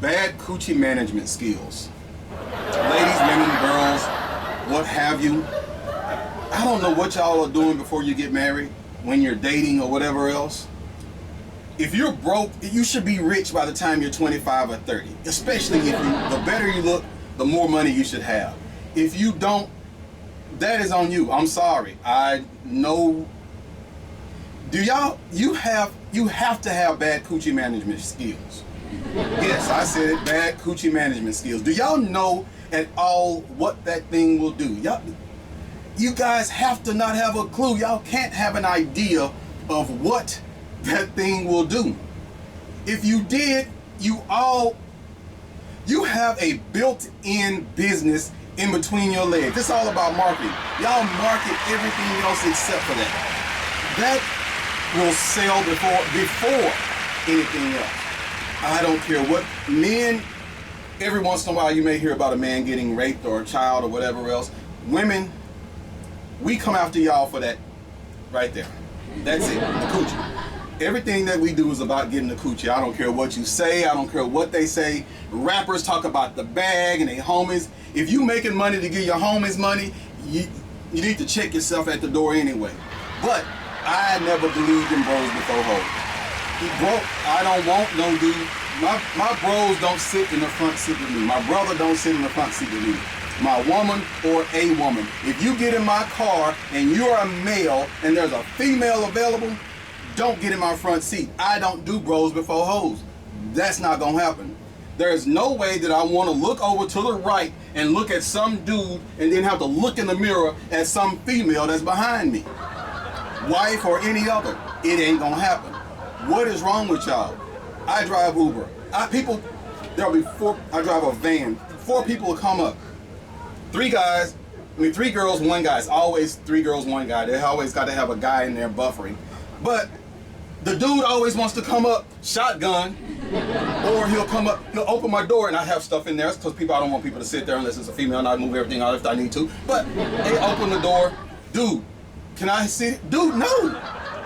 Bad coochie management skills. Ladies, women, girls, what have you. I don't know what y'all are doing before you get married, when you're dating or whatever else. If you're broke, you should be rich by the time you're 25 or 30. Especially if the better you look, the more money you should have. If you don't, that is on you. I'm sorry. I know. You have to have bad coochie management skills. Yes, I said it, bad coochie management skills. Do y'all know at all what that thing will do? You guys have to not have a clue. Y'all can't have an idea of what that thing will do. If you did, you have a built-in business in between your legs. It's all about marketing. Y'all market everything else except for that. That will sell before anything else. I don't care what men, every once in a while you may hear about a man getting raped or a child or whatever else. Women, we come after y'all for that right there. That's it, the coochie. Everything that we do is about getting the coochie. I don't care what you say, I don't care what they say. Rappers talk about the bag and they homies. If you making money to give your homies money, you need to check yourself at the door anyway. But I never believed in bros before hoes. I don't want no dude. My bros don't sit in the front seat with me. My brother don't sit in the front seat with me. My woman or a woman. If you get in my car and you're a male and there's a female available, don't get in my front seat. I don't do bros before hoes. That's not gonna happen. There's no way that I want to look over to the right and look at some dude and then have to look in the mirror at some female that's behind me. Wife or any other. It ain't gonna happen. What is wrong with y'all? I drive Uber. I drive a van. 4 people will come up. 3 girls, 1 guy. It's always 3 girls, 1 guy. They always got to have a guy in there buffering. But the dude always wants to come up shotgun, or he'll open my door and I have stuff in there because I don't want people to sit there unless it's a female and I move everything out if I need to. But they open the door. Dude, can I sit? Dude, no.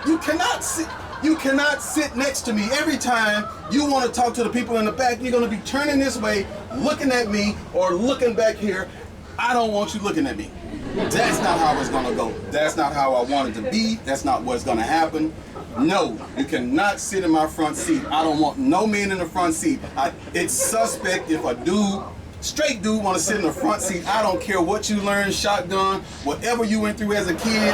You cannot sit. You cannot sit next to me. Every time you want to talk to the people in the back, you're going to be turning this way, looking at me, or looking back here. I don't want you looking at me. That's not how it's going to go. That's not how I want it to be. That's not what's going to happen. No, you cannot sit in my front seat. I don't want no men in the front seat. It's suspect if a straight dude want to sit in the front seat. I don't care what you learned, shotgun, whatever you went through as a kid,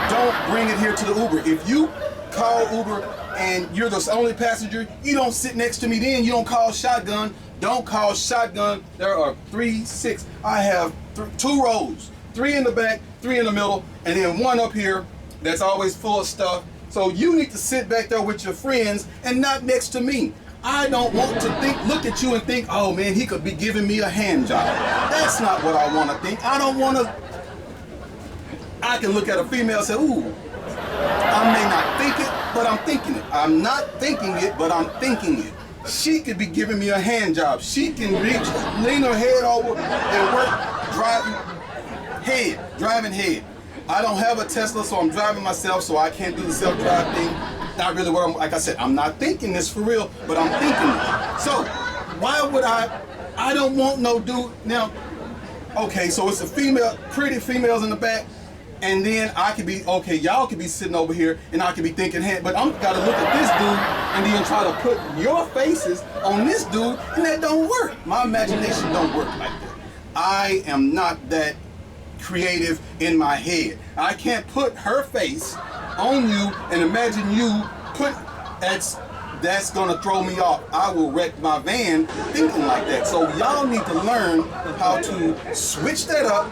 don't bring it here to the Uber. If you call Uber and you're the only passenger, you don't sit next to me then. You don't call shotgun. Don't call shotgun. There are 3, 6. I have 2 rows. 3 in the back, 3 in the middle, and then 1 up here that's always full of stuff. So you need to sit back there with your friends and not next to me. I don't want to look at you and think, oh man, he could be giving me a hand job. That's not what I want to think. I don't want to. I can look at a female and say, ooh, I may not think it, but I'm thinking it. I'm not thinking it, but I'm thinking it. She could be giving me a hand job. She can lean her head over and work, driving head. I don't have a Tesla, so I'm driving myself, so I can't do the self-drive thing. Not really what like I said, I'm not thinking this for real, but I'm thinking it. So, why would I don't want no dude. Now, okay, so it's a female, pretty females in the back, and then I could be, okay, y'all could be sitting over here, and I could be thinking, hey, but I'm gotta look at this dude, and then try to put your faces on this dude, and that don't work. My imagination don't work like that. I am not that creative in my head. I can't put her face on you and imagine you that's gonna throw me off. I will wreck my van thinking like that. So y'all need to learn how to switch that up,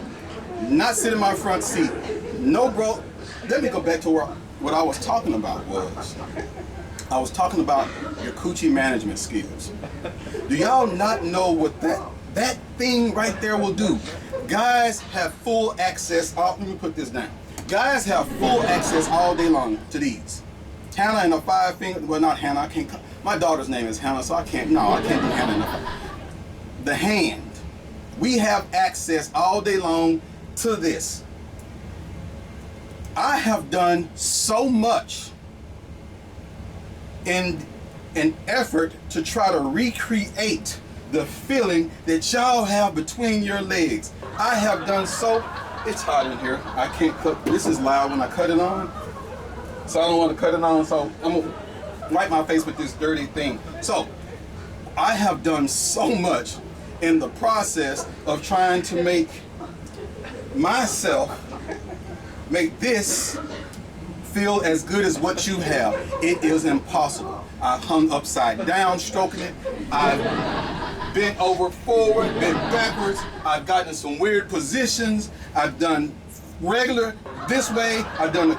not sit in my front seat. No, bro, let me go back to what I was talking about I was talking about your coochie management skills. Do y'all not know what that thing right there will do? Guys have full access. Let me put this down. Guys have full access all day long to these. Hannah and the 5 finger. Well, not Hannah. I can't. My daughter's name is Hannah, so I can't. No, I can't do Hannah and the 5. The hand. We have access all day long to this. I have done so much in an effort to try to recreate the feeling that y'all have between your legs. I have done so. It's hot in here. I can't cut. This is loud when I cut it on. So I don't want to cut it on. So I'm going to wipe my face with this dirty thing. So I have done so much in the process of trying to make myself make this feel as good as what you have. It is impossible. I hung upside down stroking it. I've bent over forward, bent backwards. I've gotten some weird positions. I've done regular this way. I've done the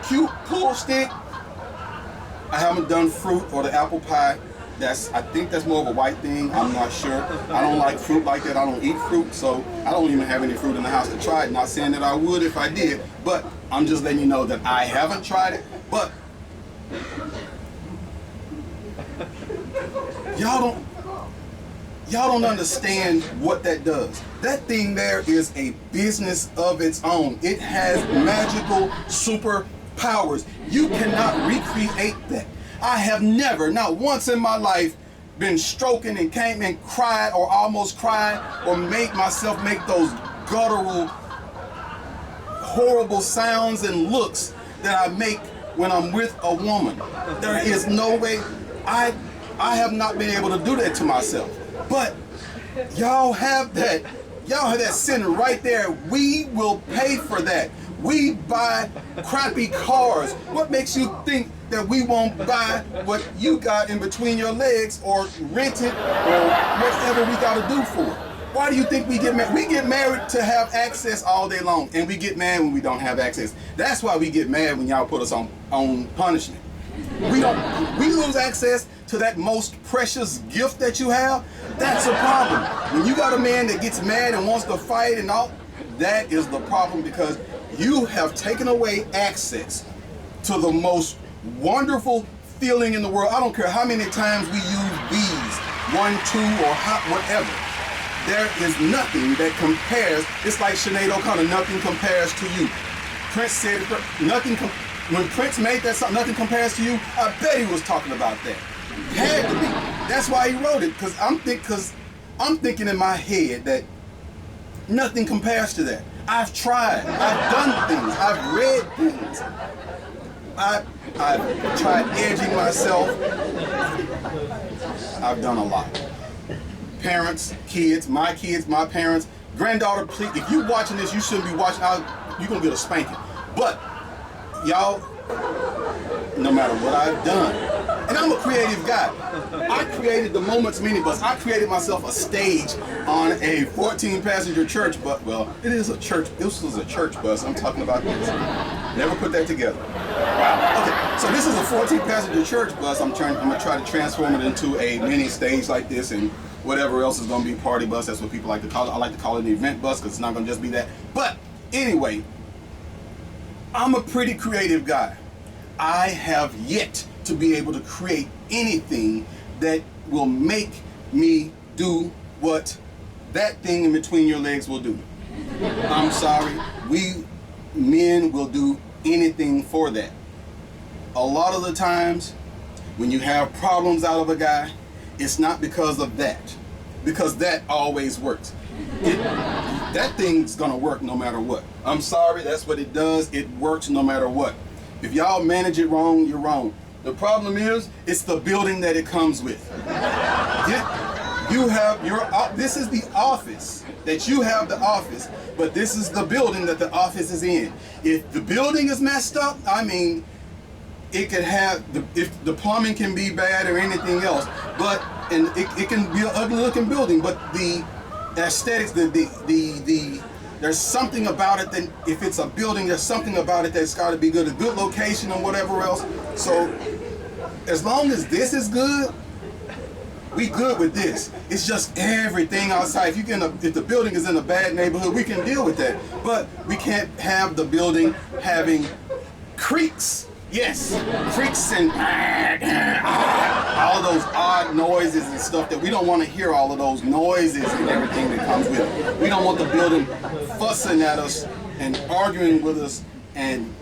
cute pull stick. I haven't done fruit or the apple pie. I think that's more of a white thing. I'm not sure. I don't like fruit like that. I don't eat fruit, so I don't even have any fruit in the house to try it. Not saying that I would if I did, but I'm just letting you know that I haven't tried it. But y'all don't understand what that does. That thing there is a business of its own. It has magical superpowers. You cannot recreate that. I have never, not once in my life, been stroking and came and cried or almost cried or made myself make those guttural, horrible sounds and looks that I make when I'm with a woman. There is no way. I have not been able to do that to myself. But y'all have that. Y'all have that sitting right there. We will pay for that. We buy crappy cars. What makes you think that we won't buy what you got in between your legs or rent it or whatever we got to do for it? Why do you think we get married? We get married to have access all day long, and we get mad when we don't have access. That's why we get mad when y'all put us on punishment. We lose access to that most precious gift that you have. That's a problem. When you got a man that gets mad and wants to fight and all, that is the problem, because you have taken away access to the most wonderful feeling in the world. I don't care how many times we use bees, 1, 2, or hot, whatever. There is nothing that compares. It's like Sinead O'Connor, nothing compares to you. Prince said, when Prince made that song, nothing compares to you, I bet he was talking about that. Had to be. That's why he wrote it, because I'm thinking in my head that nothing compares to that. I've tried. I've done things. I've read things. I've tried edging myself. I've done a lot. Parents, my parents, granddaughter, please, if you're watching this, you shouldn't be watching. You're going to get a spanking. But, y'all, no matter what I've done, and I'm a creative guy. I created the Moments Minibus. I created myself a stage on a 14-passenger church bus. Well, it is a church. This was a church bus. I'm talking about this. Never put that together. Wow. Okay, so this is a 14-passenger church bus. I'm going to try to transform it into a mini stage like this, and whatever else is going to be party bus. That's what people like to call it. I like to call it an event bus because it's not going to just be that. But anyway, I'm a pretty creative guy. I have yet to be able to create anything that will make me do what that thing in between your legs will do. I'm sorry. We men will do anything for that. A lot of the times when you have problems out of a guy, it's not because of that, because that always works. That thing's gonna work no matter what. I'm sorry, that's what it does. It works no matter what. If y'all manage it wrong, you're wrong. The problem is, it's the building that it comes with. You have this is the office, that you have the office, but this is the building that the office is in. If the building is messed up, I mean, it could have, if the plumbing can be bad or anything else, and it can be an ugly looking building, but the aesthetics, there's something about it that, if it's a building, there's something about it that's got to be good, a good location and whatever else. So as long as this is good, we good with this. It's just everything outside. If the building is in a bad neighborhood, we can deal with that. But we can't have the building having creaks. Yes, creaks and all those odd noises and stuff that we don't want to hear. All of those noises and everything that comes with it. We don't want the building fussing at us and arguing with us and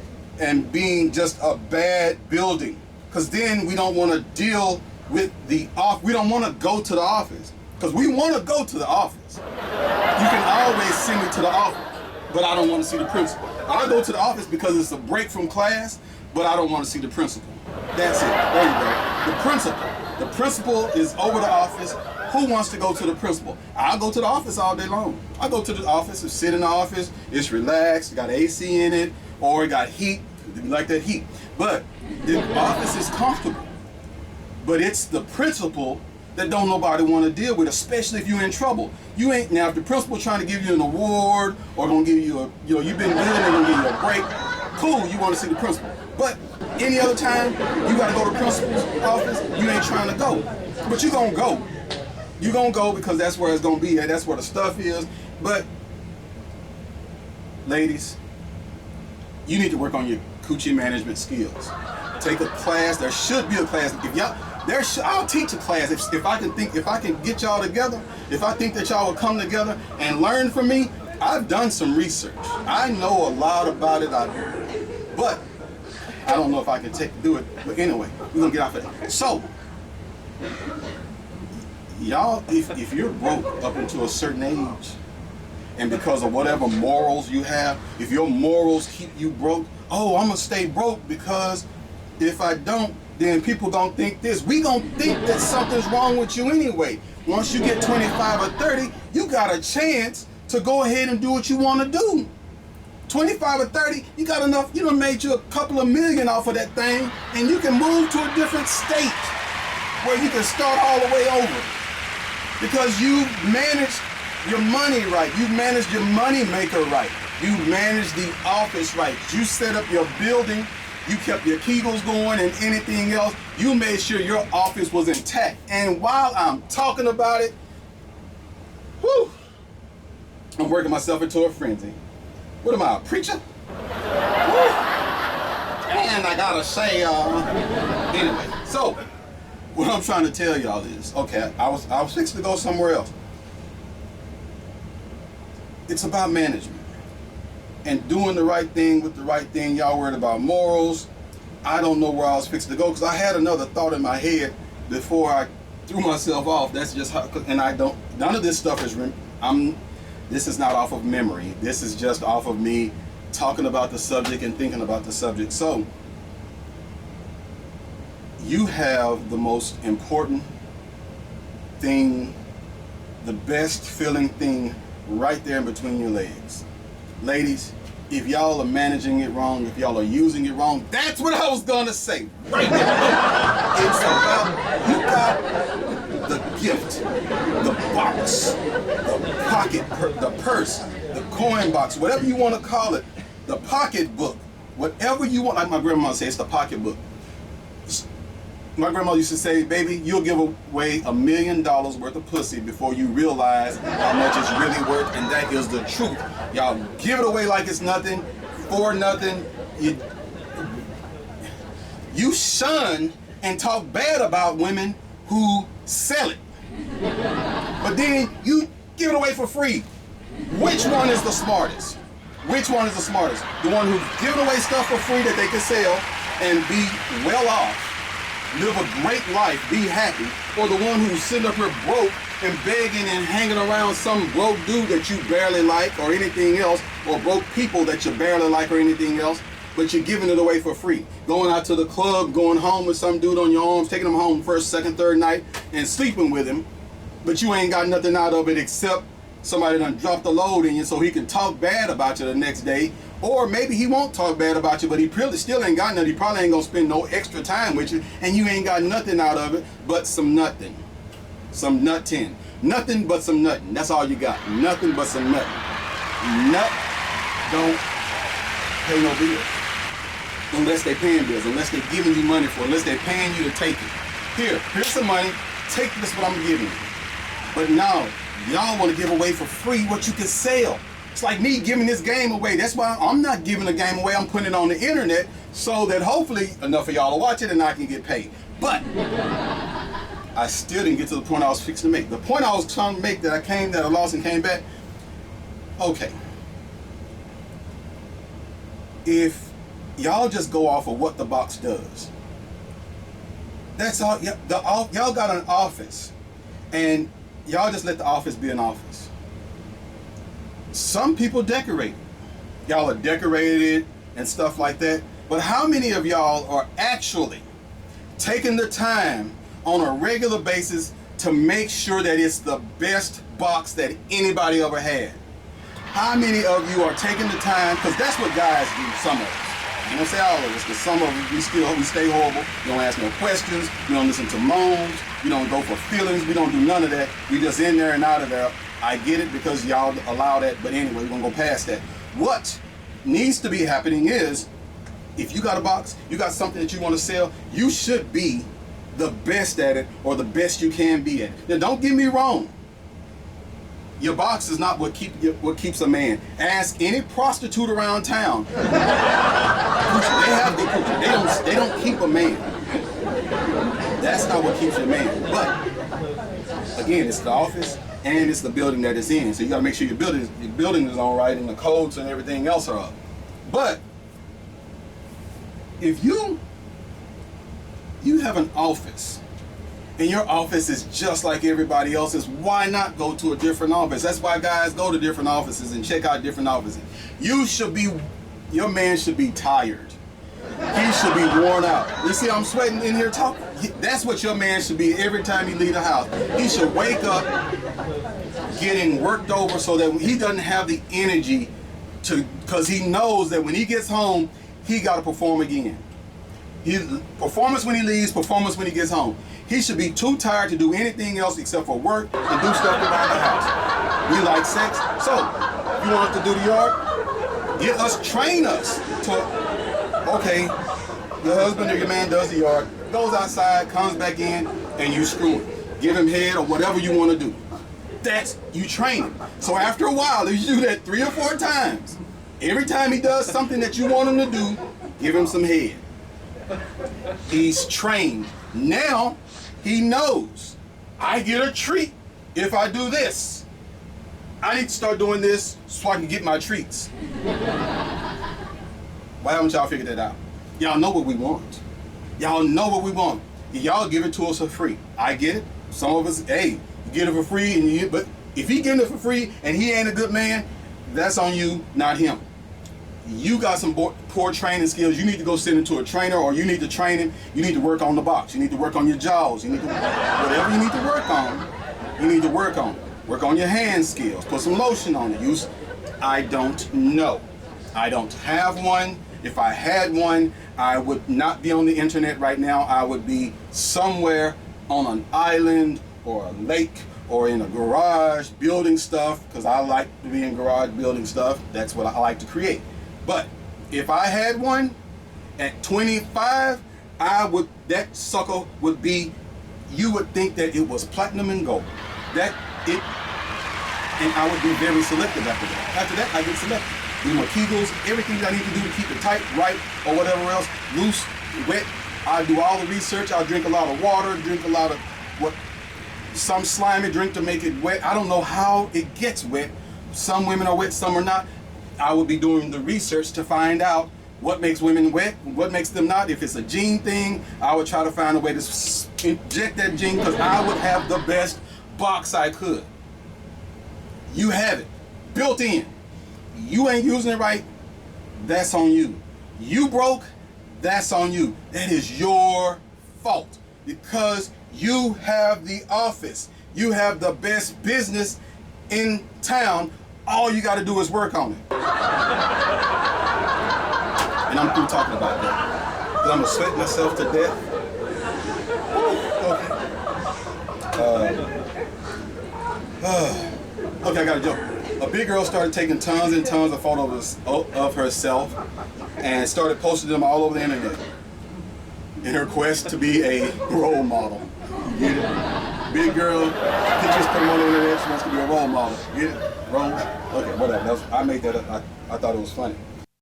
being just a bad building, because then we don't want to deal with the off. We don't want to go to the office because we want to go to the office. You can always send me to the office, but I don't want to see the principal. I go to the office because it's a break from class, but I don't want to see the principal. That's it. There you go. The principal. The principal is over the office. Who wants to go to the principal? I'll go to the office all day long. I go to the office and sit in the office. It's relaxed. It got AC in it, or it got heat. You like that heat. But the office is comfortable. But it's the principal that don't nobody want to deal with, especially if you're in trouble. You ain't, now if the principal trying to give you an award or gonna give you a, you've been good, they're gonna give you a break, cool, you want to see the principal. But any other time, you gotta go to the principal's office, you ain't trying to go. But you gonna go. You gonna go because that's where it's gonna be at, that's where the stuff is. But ladies, you need to work on your coochie management skills. Take a class. There should be a class. If y'all, I'll teach a class if I can get y'all together. If I think that y'all will come together and learn from me. I've done some research. I know a lot about it. But I don't know if I can do it. But anyway, we're gonna get off of it. So y'all, if you're broke up until a certain age, and because of whatever morals you have, if your morals keep you broke, oh, I'm gonna stay broke because if I don't, then people gonna think this. We gonna think that something's wrong with you anyway. Once you get 25 or 30, you got a chance to go ahead and do what you wanna do. 25 or 30, you got enough, you done made you a couple of million off of that thing, and you can move to a different state where you can start all the way over. Because you managed your money right. You managed your money maker right. You managed the office right. You set up your building. You kept your Kegels going and anything else. You made sure your office was intact. And while I'm talking about it, whew, I'm working myself into a frenzy. What am I, a preacher? Whew. And I gotta say, anyway, so what I'm trying to tell y'all is, okay, I was fixing to go somewhere else. It's about management and doing the right thing with the right thing. Y'all worried about morals. I don't know where I was fixing to go because I had another thought in my head before I threw myself off. That's just how, and I don't, none of this stuff is, this is not off of memory. This is just off of me talking about the subject and thinking about the subject. So, you have the most important thing, the best feeling thing right there in between your legs. Ladies, if y'all are managing it wrong, if y'all are using it wrong, that's what I was gonna say right now. It's about, you got the gift, the box, the pocket, the purse, the coin box, whatever you want to call it, the pocketbook, whatever you want. Like my grandma said, it's the pocketbook. My grandma used to say, baby, you'll give away $1 million worth of pussy before you realize how much it's really worth, and that is the truth. Y'all give it away like it's nothing, for nothing. You shun and talk bad about women who sell it. But then you give it away for free. Which one is the smartest? Which one is the smartest? The one who's giving away stuff for free that they can sell and be well off, live a great life, be happy, or the one who's sitting up here broke and begging and hanging around some broke dude that you barely like or anything else, or broke people that you barely like or anything else, but you're giving it away for free. Going out to the club, going home with some dude on your arms, taking him home first, second, third night, and sleeping with him, but you ain't got nothing out of it except somebody done dropped a load in you so he can talk bad about you the next day. Or maybe he won't talk bad about you, but he probably still ain't got nothing. He probably ain't gonna spend no extra time with you, and you ain't got nothing out of it but some nothing. Some nuttin'. Nothing but some nuttin'. That's all you got. Nothing but some nuttin'. Nut don't pay no bills. Unless they paying bills, unless they giving you money for it, unless they paying you to take it. Here's some money. Take this, what I'm giving you. But now, y'all want to give away for free what you can sell. It's like me giving this game away. That's why I'm not giving the game away. I'm putting it on the internet so that hopefully enough of y'all will watch it and I can get paid. But I still didn't get to the point I was fixing to make. The point I was trying to make that I lost and came back. Okay. If y'all just go off of what the box does, That's all. Y'all got an office, and y'all just let the office be an office. Some people decorate. Y'all are decorated and stuff like that. But how many of y'all are actually taking the time on a regular basis to make sure that it's the best box that anybody ever had? How many of you are taking the time, because that's what guys do, some of us. I don't say all of us, because some of us, we stay horrible. We don't ask no questions. We don't listen to moans. We don't go for feelings. We don't do none of that. We just in there and out of there. I get it because y'all allow that, but anyway, we're going to go past that. What needs to be happening is, if you got a box, you got something that you want to sell, you should be the best at it, or the best you can be at it. Now, don't get me wrong. Your box is not what keeps a man. Ask any prostitute around town. They have the coochie. They don't keep a man. That's not what keeps a man. But again, it's the office and it's the building that it's in. So you got to make sure your building is all right and the codes and everything else are up. But if you have an office, and your office is just like everybody else's, why not go to a different office? That's why guys go to different offices and check out different offices. Your man should be tired. He should be worn out. You see I'm sweating in here talking? That's what your man should be every time he leave the house. He should wake up getting worked over so that he doesn't have the energy because he knows that when he gets home, he got to perform again. Performance when he leaves, performance when he gets home. He should be too tired to do anything else except for work and do stuff around the house. We like sex, so you want us to do the yard? Train us to, okay, your husband or your man does the yard, goes outside, comes back in, and you screw him. Give him head or whatever you want to do. You train him. So after a while, if you do that 3 or 4 times, every time he does something that you want him to do, give him some head. He's trained. Now, he knows, I get a treat if I do this. I need to start doing this so I can get my treats. Why haven't y'all figured that out? Y'all know what we want. Y'all know what we want. Y'all give it to us for free. I get it. Some of us, hey, you get it for free, but if he getting it for free and he ain't a good man, that's on you, not him. You got some poor training skills. You need to go send him to a trainer, or you need to train him. You need to work on the box. You need to work on your jaws. You need to, whatever you need to work on, you need to work on. Work on your hand skills. Put some lotion on it. I don't know. I don't have one. If I had one, I would not be on the internet right now. I would be somewhere on an island or a lake or in a garage building stuff, because I like to be in garage building stuff. That's what I like to create. But if I had one at 25, that sucker would be, you would think that it was platinum and gold. And I would be very selective after that. After that, I get selective. Do my Kegels, everything I need to do to keep it tight, right, or whatever else, loose, wet. I do all the research. I'll drink a lot of water, drink a lot of some slimy drink to make it wet. I don't know how it gets wet. Some women are wet, some are not. I would be doing the research to find out what makes women wet, what makes them not. If it's a gene thing, I would try to find a way to inject that gene, because I would have the best box I could. You have it, built in. You ain't using it right, that's on you. You broke, that's on you. That is your fault, because you have the office. You have the best business in town. All you got to do is work on it. And I'm through talking about that, because I'm going to sweat myself to death. Okay, I got a joke. A big girl started taking tons and tons of photos of herself and started posting them all over the internet in her quest to be a role model. Get it? Big girl, pictures put them on the internet, she wants to be a role model. Get it? Wrong? Okay, whatever. I made that up. I thought it was funny.